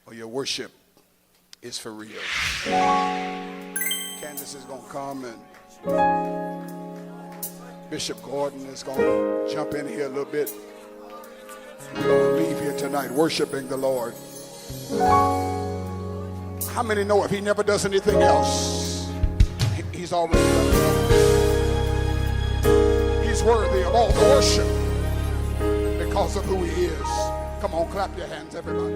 or your worship is for real. Candace is going to come, and Bishop Gordon is going to jump in here a little bit. We're going to leave here tonight worshiping the Lord. How many know if he never does anything else, he's already done it? He's worthy of all the worship because of who he is. Come on, clap your hands, everybody.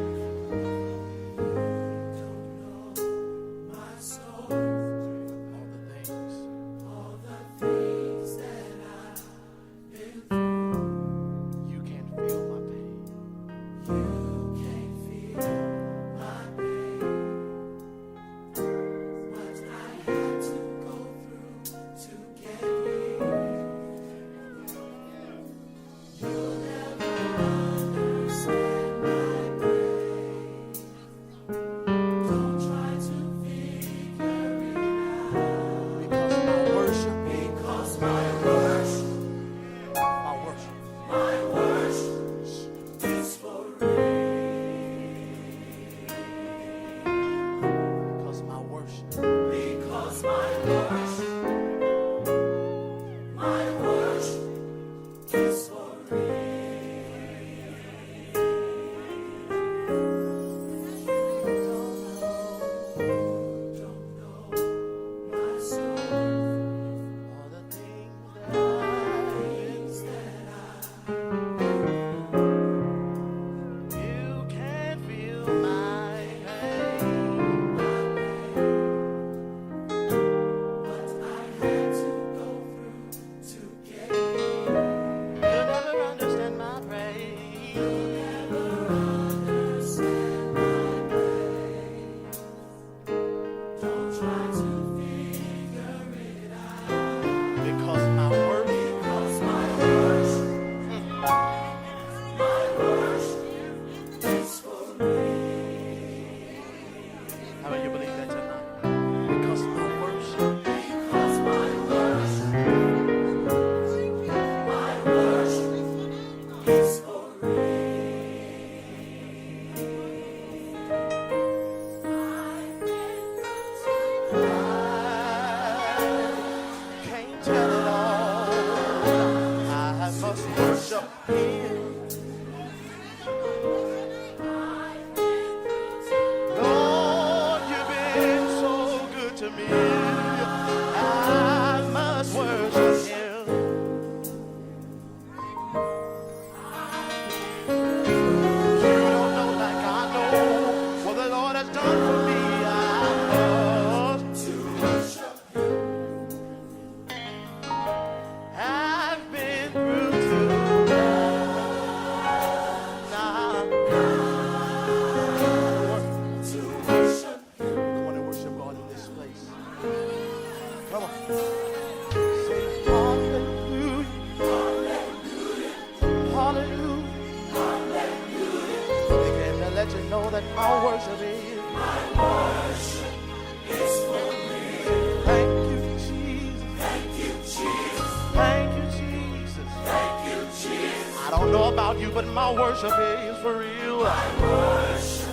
Worship is for real. My worship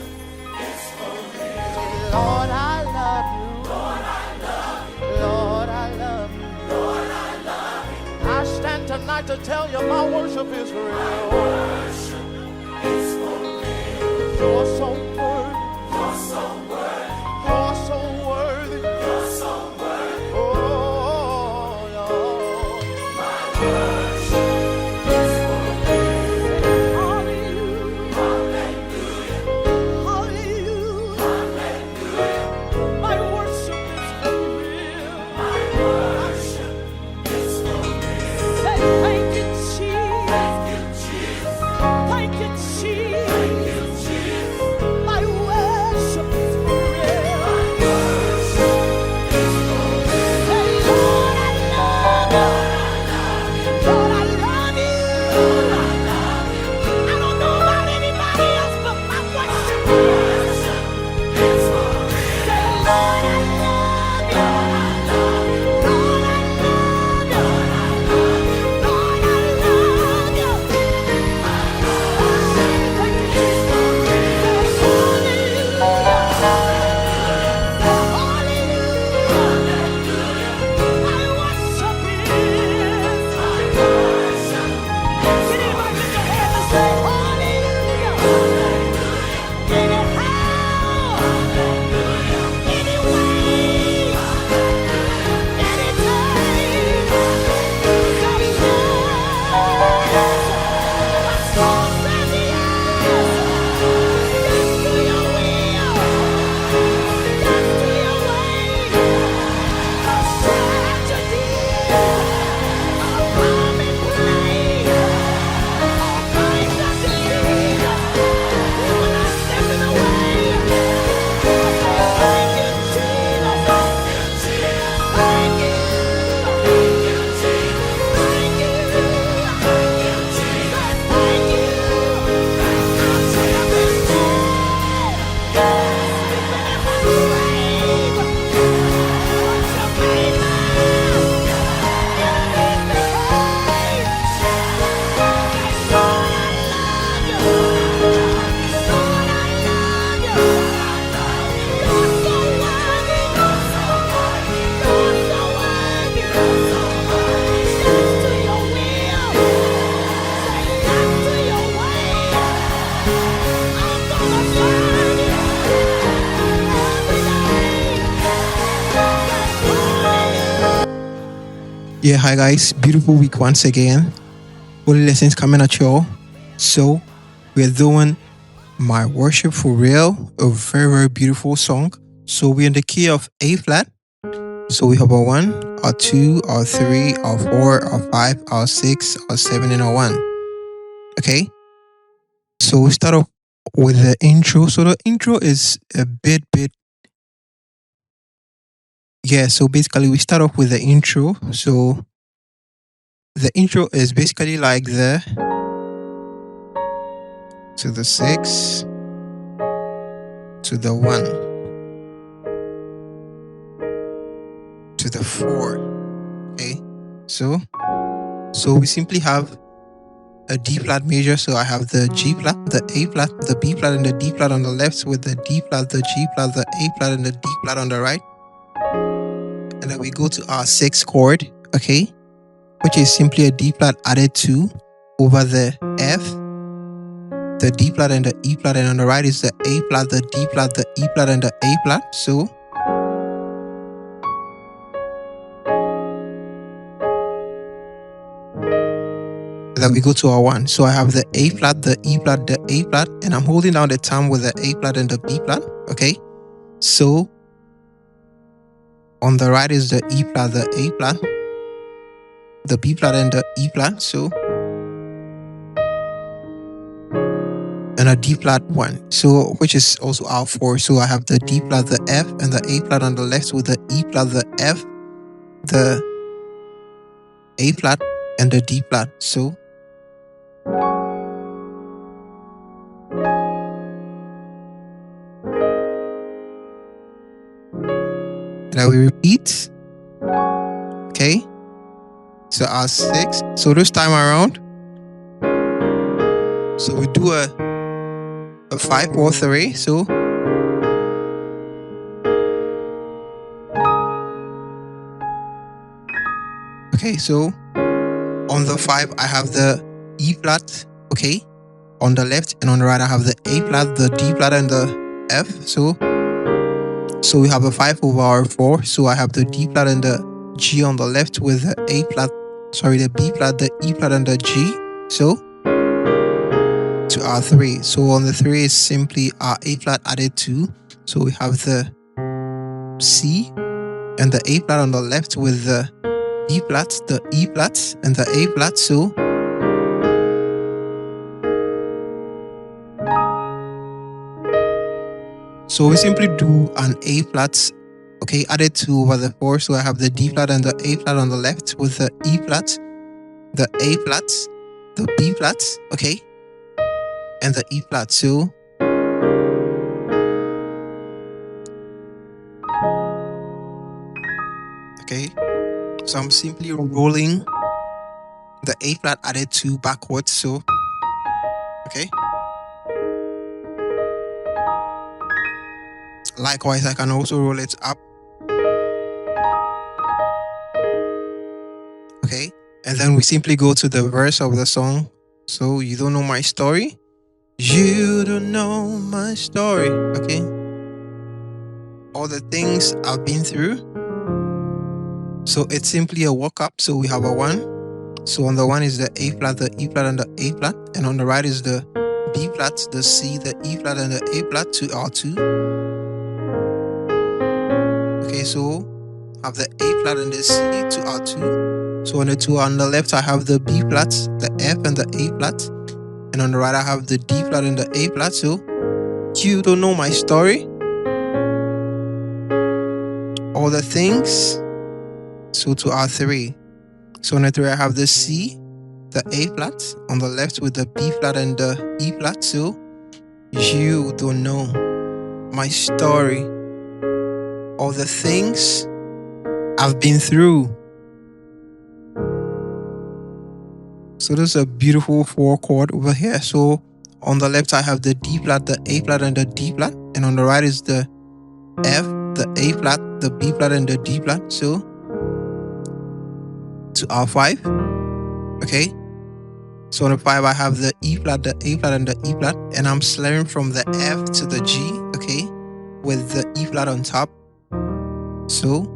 is for real. Lord, I love you. Lord, I love you. Lord, I love you. Lord, I love you. I stand tonight to tell you my worship is for real. My worship is for real. You're so worthy. You're so worthy. You're so worthy. You're so worthy. Oh, Lord. My worship. Yeah, hi guys. Beautiful week once again. Holy lessons coming at y'all. So we're doing My Worship for Real, a very, very beautiful song. So we're in the key of A flat. So we have our 1, our 2, our 3, our 4, our 5, our 6, our 7, and our 1. Okay? So we start off with the intro. So the intro is a bit. Yeah, so basically we start off with the intro. So the intro is basically like the to the 6 to the 1 to the 4. Okay, so we simply have a D flat major. So I have the G flat, the A flat, the B flat, and the D flat on the left, with the D flat, the G flat, the A flat, and the D flat on the right. And then we go to our 6th chord, okay, which is simply a D flat added to over the F, the D flat, and the E flat, and on the right is the A flat, the D flat, the E flat, and the A flat. So then we go to our 1. So I have the A flat, the E flat, the A flat, and I'm holding down the thumb with the A flat and the B flat. Okay. So on the right is the E flat, the A flat, the B flat, and the E flat. So and a D flat 1. So which is also our 4. So I have the D flat, the F, and the A flat on the left, with the E flat, the F, the A flat, and the D flat. So now we repeat. Okay. So our 6. So this time around, so we do a 5, 4, 3. So okay. So on the 5, I have the E flat. Okay. On the left, and on the right, I have the A flat, the D flat, and the F. So we have a 5 over our 4. So I have the D flat and the G on the left, with the A flat, the B flat, the E flat, and the G. So to our 3. So on the 3 is simply our A flat added to. So we have the C and the A flat on the left, with the B flat, the E flat, and the A flat. So we simply do an A flat, okay, added to over the 4. So I have the D flat and the A flat on the left, with the E flat, the A flat, the B flat, okay, and the E flat. So okay, so I'm simply rolling the A flat added to backwards. So okay. Likewise, I can also roll it up. Okay. And then we simply go to the verse of the song. So you don't know my story. You don't know my story. Okay. All the things I've been through. So it's simply a walk up. So we have a 1. So on the 1 is the A flat, the E flat, and the A flat. And on the right is the B flat, the C, the E flat, and the A flat to our 2. Okay, so I have the A flat and the C to our 2. So on the 2 on the left, I have the B flat, the F, and the A flat. And on the right, I have the D flat and the A flat. So you don't know my story. All the things. So to our 3. So on the 3, I have the C, the A flat on the left, with the B flat and the E flat. So you don't know my story. All the things I've been through. So this is a beautiful 4 chord over here. So on the left, I have the D flat, the A flat, and the D flat. And on the right is the F, the A flat, the B flat, and the D flat. So to our 5. Okay. So on the 5, I have the E flat, the A flat, and the E flat. And I'm slurring from the F to the G, okay, with the E flat on top. So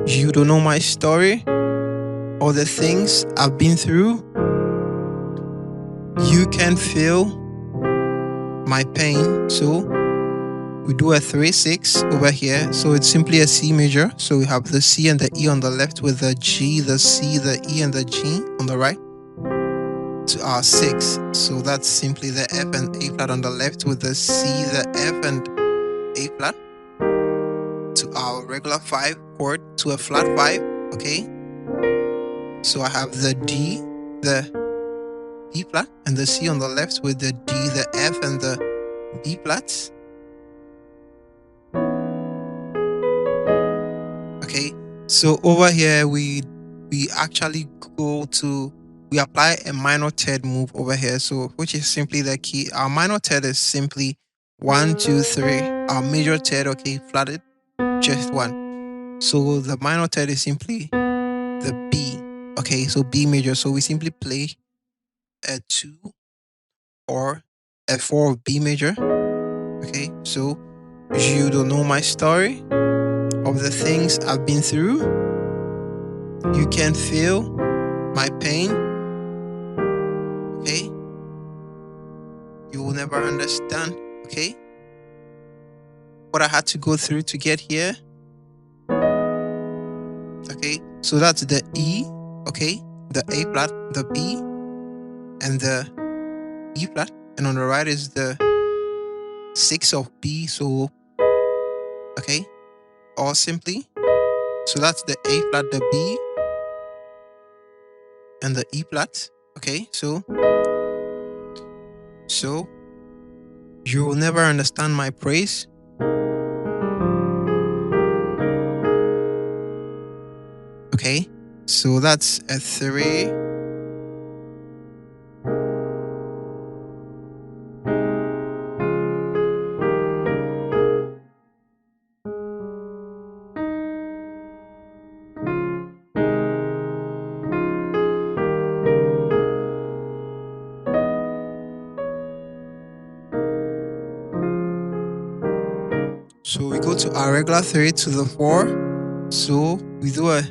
you don't know my story. all the things I've been through, you can feel my pain. So we do a 3/6 over here. So it's simply a C major. So we have the C and the E on the left with the G, the C, the E, and the G on the right to our 6. So that's simply the F and A flat on the left with the C, the F, and A flat to our regular 5 chord to a flat 5. Okay. So I have the D, the E flat, and the C on the left with the D, the F, and the B flats. Okay, so over here we actually we apply a minor third move over here, so which is simply the key. Our minor third is simply 1, 2, 3. Our major third, okay, flatted, just 1. So the minor third is simply the B. Okay, so B major. So we simply play a 2 or a 4 of B major. Okay, so you don't know my story of the things I've been through. You can feel my pain. Okay, you will never understand. Okay, what I had to go through to get here. Okay, so that's the E. Okay, the A flat, the B, and the E flat, and on the right is the 6 of B. So okay, or simply, so that's the A flat, the B, and the E flat. Okay, so you will never understand my praise. Okay, so that's a 3. So we go to our regular 3 to the 4. So we do a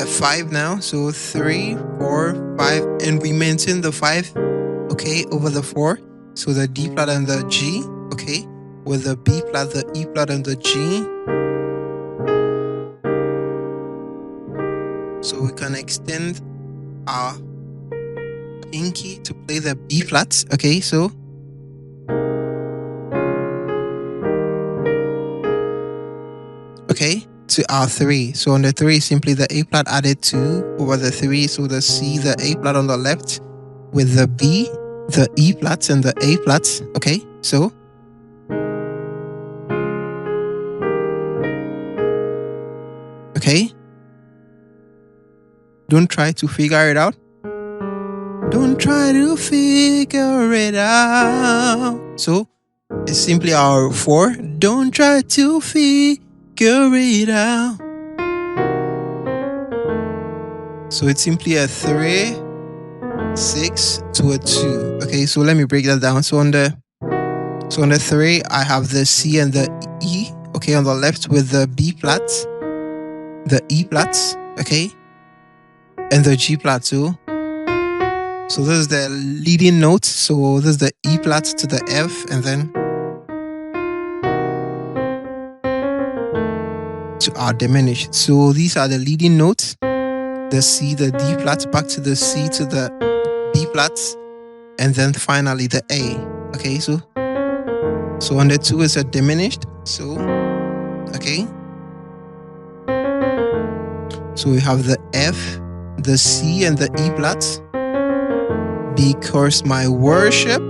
5 now. So 3, 4, 5, and we maintain the 5, okay, over the 4. So the D flat and the G, okay, with the B flat, the E flat, and the G. So we can extend our pinky to play the B flats, okay, so okay, to our 3. So on the 3, simply the A flat added 2 over the 3. So the C, the A flat on the left with the B, the E flats, and the A flats. Okay, so okay, don't try to figure it out. Don't try to figure it out. So it's simply our 4. Don't try to figure it out. So it's simply a 3, 6 to a 2. Okay, so let me break that down. So on the 3, I have the C and the E. Okay, on the left with the B flats, the E flats. Okay, and the G flat too. So this is the leading note. So this is the E flat to the F, and then to our diminished. So these are the leading notes. The C, the D flat, back to the C to the B flats, and then finally the A. Okay, so on the 2 is a diminished. So okay, so we have the F, the C, and the E flats. Because my worship,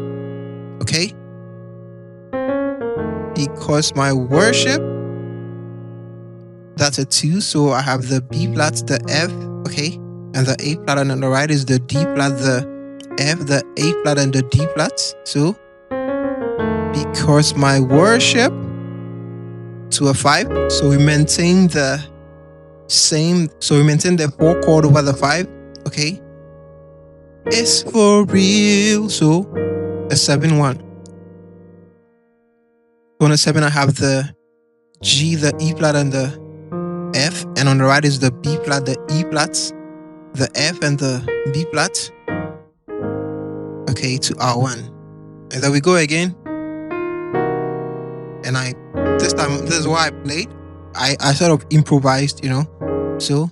okay, because my worship, that's a 2. So I have the B flat, the F, okay, and the A flat, and on the right is the D flat, the F, the A flat, and the D flats. So because my worship to a 5. So we maintain the same. So we maintain the 4 chord over the 5. Okay, it's for real. So a 7-1. On the 7, I have the G, the E flat, and the F, and on the right is the B flat, the E flats. the F and the B flat, okay, to R1. And then we go again. And this time, this is what I played. I sort of improvised, So,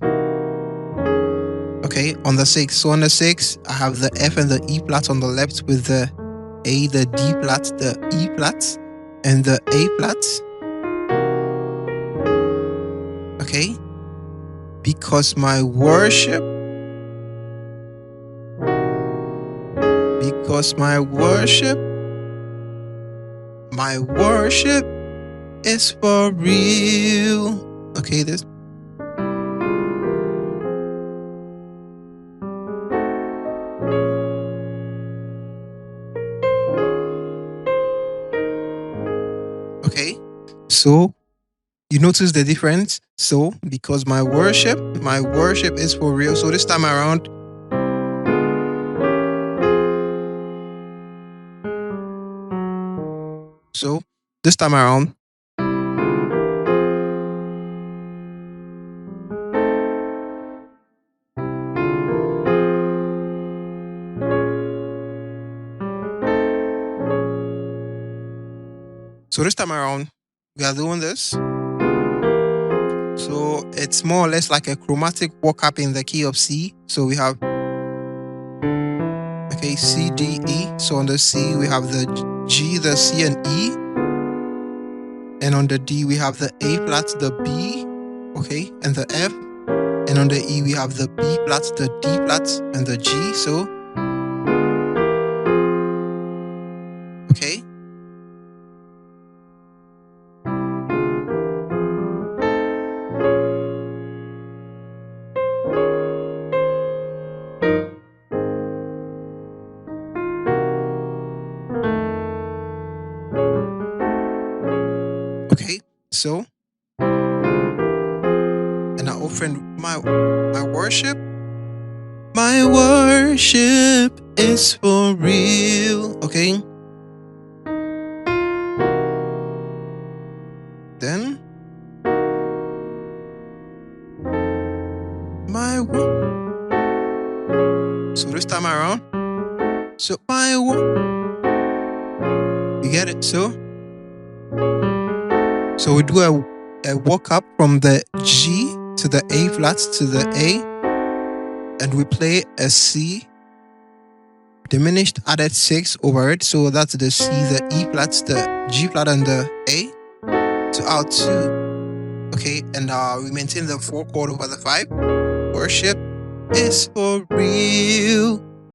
okay, on the 6. So on the 6, I have the F and the E flat on the left with the A, the D flat, the E flat, and the A flat. Okay? Because my worship is for real. Okay, this. Okay, so you notice the difference. So because my worship is for real. So this time around, So this time around, we are doing this. So it's more or less like a chromatic walk up in the key of C. So we have, okay, C, D, E. So on the C, we have the G, the C, and E. And on the D, we have the A flat, the B, okay, and the F. And on the E, we have the B flat, the D flat, and the G. So, okay. Okay, so, and I offer my worship. My worship is for real. Okay. Then, so this time around, so you get it? So we do a walk up from the G to the A flat to the A, and we play a C diminished added 6 over it. So that's the C, the E flat, the G flat, and the A to R2. Okay, and we maintain the 4 chord over the 5. Worship is for real.